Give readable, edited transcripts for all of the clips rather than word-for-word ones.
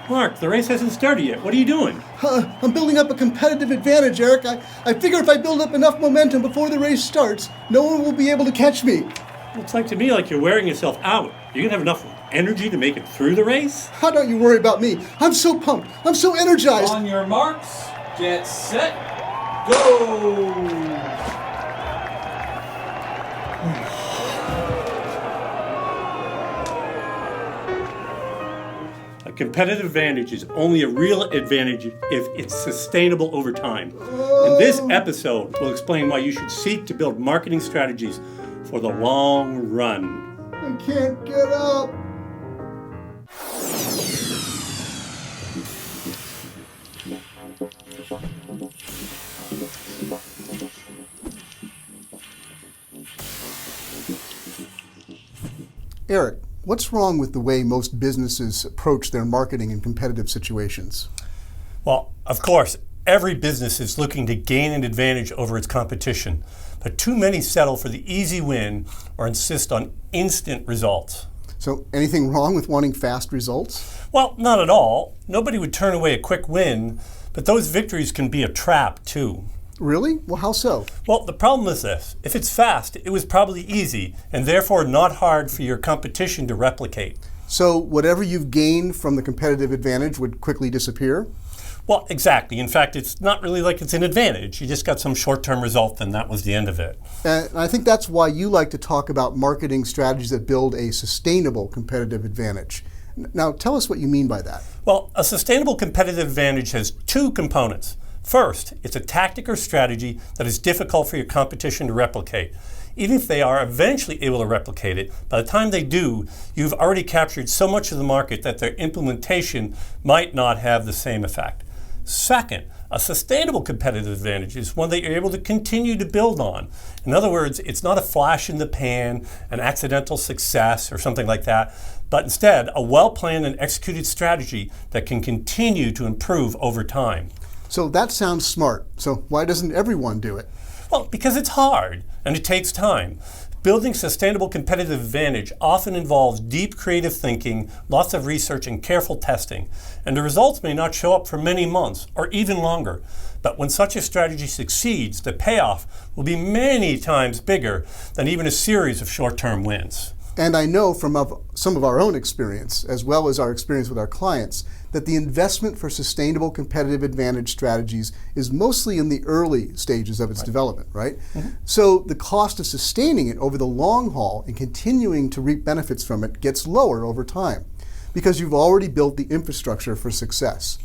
Mark, the race hasn't started yet. What are you doing? I'm building up a competitive advantage, Eric. I figure if I build up enough momentum before the race starts, no one will be able to catch me. Looks like to me like you're wearing yourself out. You're going to have enough energy to make it through the race? How don't you worry about me? I'm so pumped. I'm so energized. On your marks, get set, go! A competitive advantage is only a real advantage if it's sustainable over time. And this episode will explain why you should seek to build marketing strategies for the long run. I can't get up. Eric, what's wrong with the way most businesses approach their marketing in competitive situations? Well, of course, every business is looking to gain an advantage over its competition, but too many settle for the easy win or insist on instant results. So, anything wrong with wanting fast results? Well, not at all. Nobody would turn away a quick win, but those victories can be a trap too. Really? Well, how so? Well, the problem is this. If it's fast, it was probably easy and therefore not hard for your competition to replicate. So whatever you've gained from the competitive advantage would quickly disappear? Well, exactly. In fact, it's not really like it's an advantage. You just got some short-term result and that was the end of it. And I think that's why you like to talk about marketing strategies that build a sustainable competitive advantage. Now, tell us what you mean by that. Well, a sustainable competitive advantage has two components. First, it's a tactic or strategy that is difficult for your competition to replicate. Even if they are eventually able to replicate it, by the time they do, you've already captured so much of the market that their implementation might not have the same effect. Second, a sustainable competitive advantage is one that you're able to continue to build on. In other words, it's not a flash in the pan, an accidental success, or something like that, but instead a well-planned and executed strategy that can continue to improve over time. So that sounds smart. So why doesn't everyone do it? Well, because it's hard and it takes time. Building sustainable competitive advantage often involves deep creative thinking, lots of research, and careful testing. And the results may not show up for many months or even longer. But when such a strategy succeeds, the payoff will be many times bigger than even a series of short-term wins. And I know from some of our own experience, as well as our experience with our clients, that the investment for sustainable competitive advantage strategies is mostly in the early stages of its development, right? Mm-hmm. So the cost of sustaining it over the long haul and continuing to reap benefits from it gets lower over time because you've already built the infrastructure for success.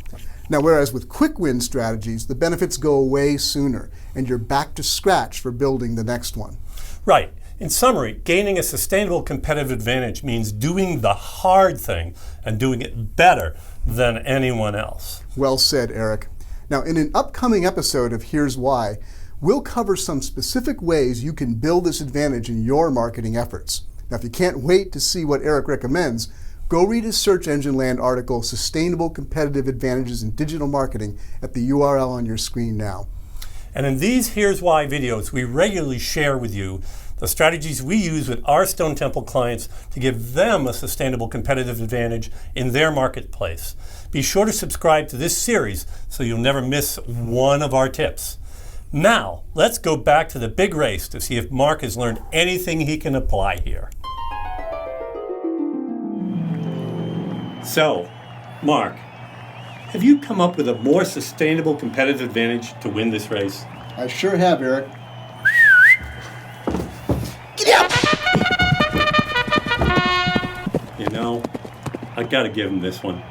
Now, whereas with quick win strategies, the benefits go away sooner and you're back to scratch for building the next one. Right. In summary, gaining a sustainable competitive advantage means doing the hard thing and doing it better than anyone else. Well said, Eric. Now, in an upcoming episode of Here's Why, we'll cover some specific ways you can build this advantage in your marketing efforts. Now, if you can't wait to see what Eric recommends, go read his Search Engine Land article, Sustainable Competitive Advantages in Digital Marketing, at the URL on your screen now. And in these Here's Why videos, we regularly share with you the strategies we use with our Stone Temple clients to give them a sustainable competitive advantage in their marketplace. Be sure to subscribe to this series so you'll never miss one of our tips. Now, let's go back to the big race to see if Mark has learned anything he can apply here. So, Mark, have you come up with a more sustainable competitive advantage to win this race? I sure have, Eric. You know, I gotta give him this one.